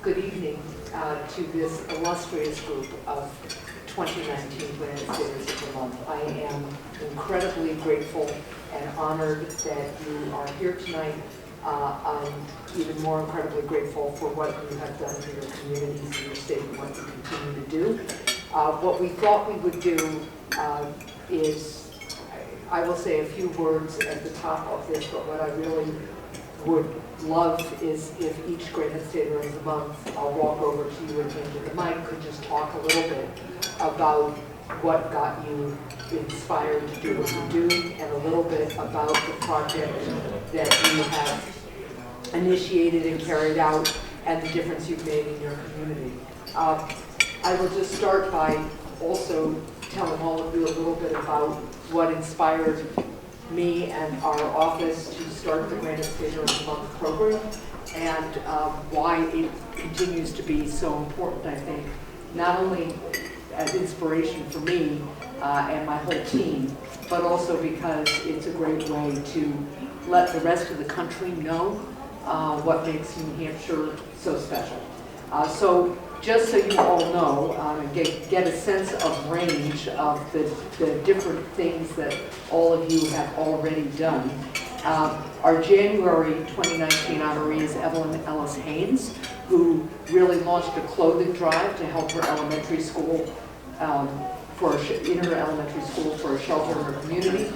Good evening to this illustrious group of 2019 Granite Staters of the Month. I am incredibly grateful and honored that you are here tonight. I'm even more incredibly grateful for what you have done for your communities and your state and what you continue to do. What we thought we would do is, I will say a few words at the top of this, but what I really would love is if each Granite Stater of the Month, I'll walk over to you and hand you the mic, could just talk a little bit about what got you inspired to do what you do, and a little bit about the project that you have initiated and carried out and the difference you've made in your community. I will just start by also telling all of you a little bit about what inspired me and our office to start the Granite Stater of the Month program, and why it continues to be so important, I think, not only as inspiration for me and my whole team, but also because it's a great way to let the rest of the country know what makes New Hampshire so special. So just so you all know, and get a sense of range of the different things that all of you have already done. Our January 2019 honoree is Evelyn Ellis Haynes, who really launched a clothing drive to help her elementary school, in her elementary school for a shelter in her community.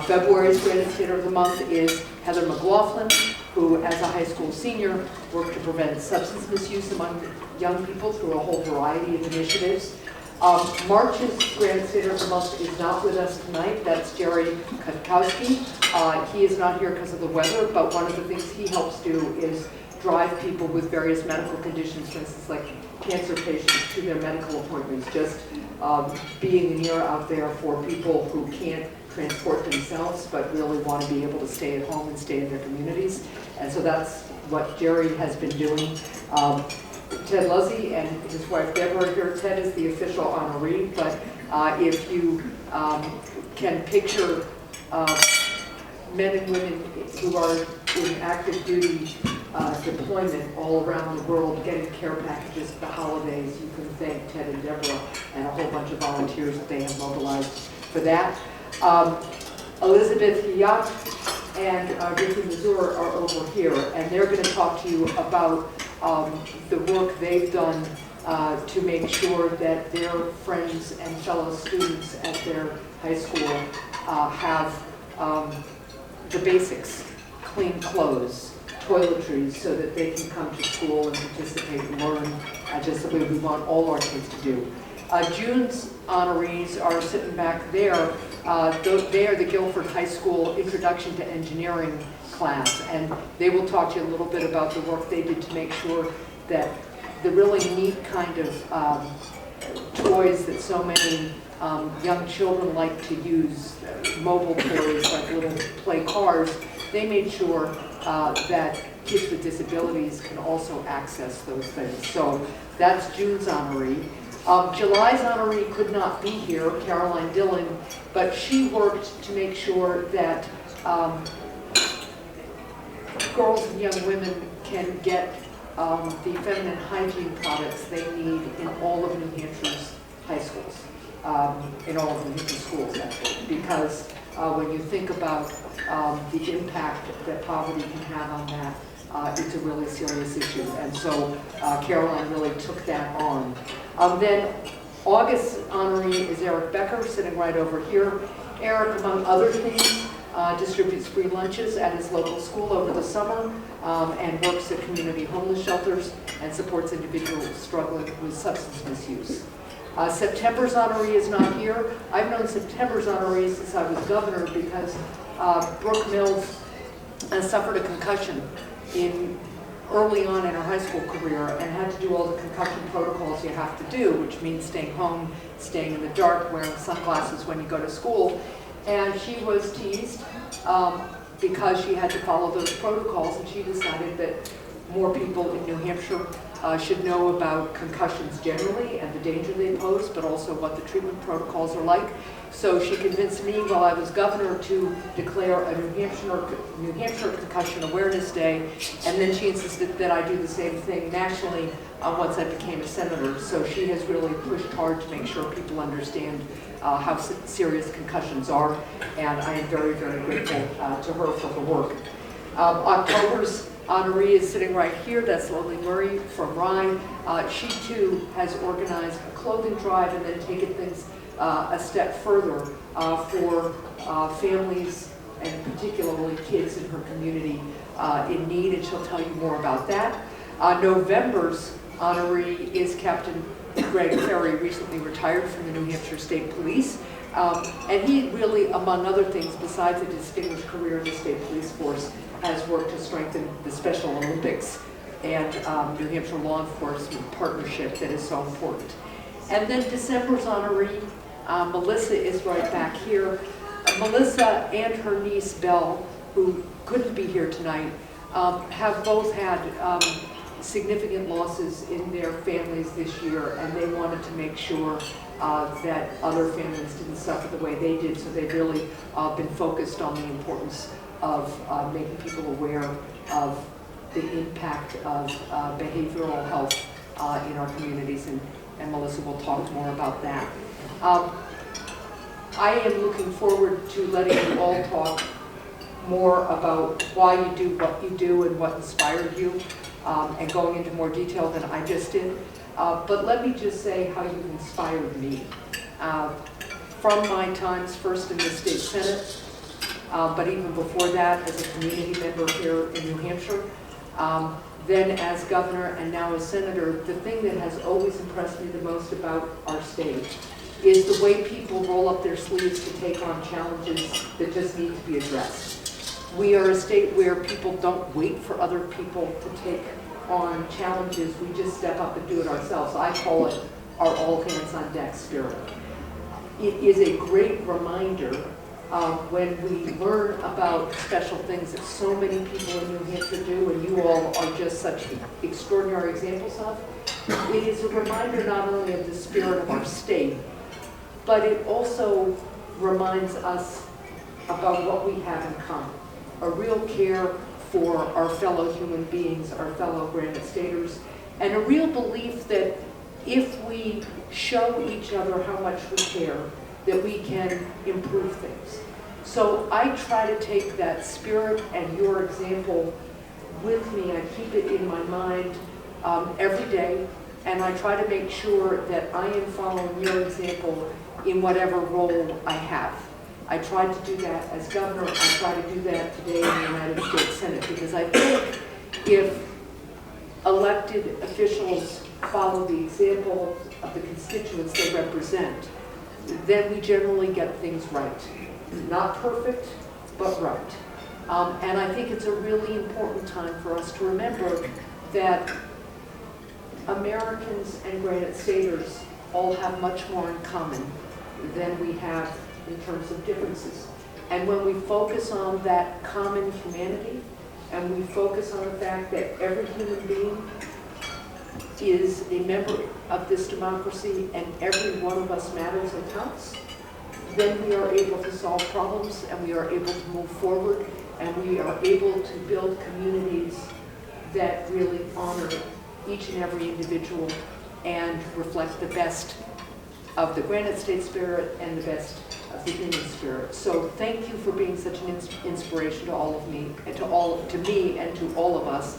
February's Granite Stater of the Month is Heather Mclaughlin, who, as a high school senior, worked to prevent substance misuse among young people through a whole variety of initiatives. March's Granite Stater of the Month is not with us tonight. That's Jerry Kutkowski. He is not here because of the weather, but one of the things he helps do is drive people with various medical conditions, for instance, like cancer patients, to their medical appointments, just being an ear out there for people who can't transport themselves but really want to be able to stay at home and stay in their communities. And so that's what Jerry has been doing. Ted Luzzi and his wife Deborah here. Ted is the official honoree, but if you can picture men and women who are in active duty deployment all around the world getting care packages for the holidays, you can thank Ted and Deborah and a whole bunch of volunteers that they have mobilized for that. Elizabeth Hiyat and Ricky Mazur are over here, and they're going to talk to you about the work they've done to make sure that their friends and fellow students at their high school have the basics: clean clothes, toiletries, so that they can come to school and participate and learn just the way we want all our kids to do. June's honorees are sitting back there. They are the Guilford High School Introduction to Engineering class, and they will talk to you a little bit about the work they did to make sure that the really neat kind of toys that so many young children like to use, mobile toys like little play cars, they made sure that kids with disabilities can also access those things. So that's June's honoree. July's honoree could not be here, Caroline Dillon, but she worked to make sure that girls and young women can get the feminine hygiene products they need in all of New Hampshire's high schools, in all of New Hampshire schools, actually, because when you think about the impact that poverty can have on that, it's a really serious issue, and so Caroline really took that on. Then August's honoree is Eric Becker, sitting right over here. Eric, among other things, distributes free lunches at his local school over the summer, and works at community homeless shelters and supports individuals struggling with substance misuse. September's honoree is not here. I've known September's honoree since I was governor because Brooke Mills suffered a concussion early on in her high school career and had to do all the concussion protocols you have to do, which means staying home, staying in the dark, wearing sunglasses when you go to school. And she was teased because she had to follow those protocols, and she decided that more people in New Hampshire should know about concussions generally and the danger they pose, but also what the treatment protocols are like. So she convinced me while I was governor to declare a New Hampshire Concussion Awareness Day, and then she insisted that I do the same thing nationally once I became a senator. So she has really pushed hard to make sure people understand how serious concussions are, and I am very, very grateful to her for her work. October's honoree is sitting right here. That's Lily Murray from Rye. She too has organized a clothing drive and then taken things a step further for families and particularly kids in her community in need, and she'll tell you more about that. November's honoree is Captain Greg Ferry, recently retired from the New Hampshire State Police. And he really, among other things, besides a distinguished career in the state police force, has worked to strengthen the Special Olympics and New Hampshire law enforcement partnership that is so important. And then December's honoree, Melissa, is right back here. Melissa and her niece Belle, who couldn't be here tonight, have both had significant losses in their families this year, and they wanted to make sure that other families didn't suffer the way they did, so they've really been focused on the importance of making people aware of the impact of behavioral health in our communities, and Melissa will talk more about that. I am looking forward to letting you all talk more about why you do what you do and what inspired you, and going into more detail than I just did. But let me just say how you inspired me. From my times first in the state senate, but even before that as a community member here in New Hampshire, then as governor and now as senator, the thing that has always impressed me the most about our state is the way people roll up their sleeves to take on challenges that just need to be addressed. We are a state where people don't wait for other people to take on challenges. We just step up and do it ourselves. I call it our all hands on deck spirit. It is a great reminder when we learn about special things that so many people in New Hampshire do, and you all are just such extraordinary examples of. It is a reminder not only of the spirit of our state, but it also reminds us about what we have in common. A real care for our fellow human beings, our fellow Granite Staters, and a real belief that if we show each other how much we care, that we can improve things. So I try to take that spirit and your example with me. I keep it in my mind every day, and I try to make sure that I am following your example in whatever role I have. I tried to do that as governor. I try to do that today in the United States Senate, because I think if elected officials follow the example of the constituents they represent, then we generally get things right. Not perfect, but right. And I think it's a really important time for us to remember that Americans and Granite Staters all have much more in common than we have in terms of differences. And when we focus on that common humanity, and we focus on the fact that every human being is a member of this democracy and every one of us matters and counts, then we are able to solve problems, and we are able to move forward, and we are able to build communities that really honor each and every individual and reflect the best of the Granite State spirit and the best of the human spirit. So thank you for being such an inspiration to all of me, and to me and to all of us.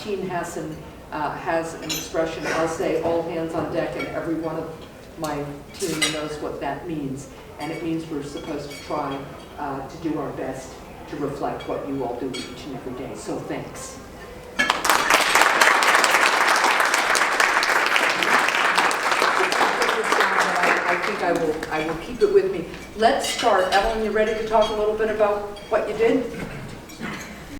Team Hassan has an expression. I'll say all hands on deck, and every one of my team knows what that means. And it means we're supposed to try to do our best to reflect what you all do each and every day. So thanks. I think I will keep it with me. Let's start. Evelyn, you ready to talk a little bit about what you did?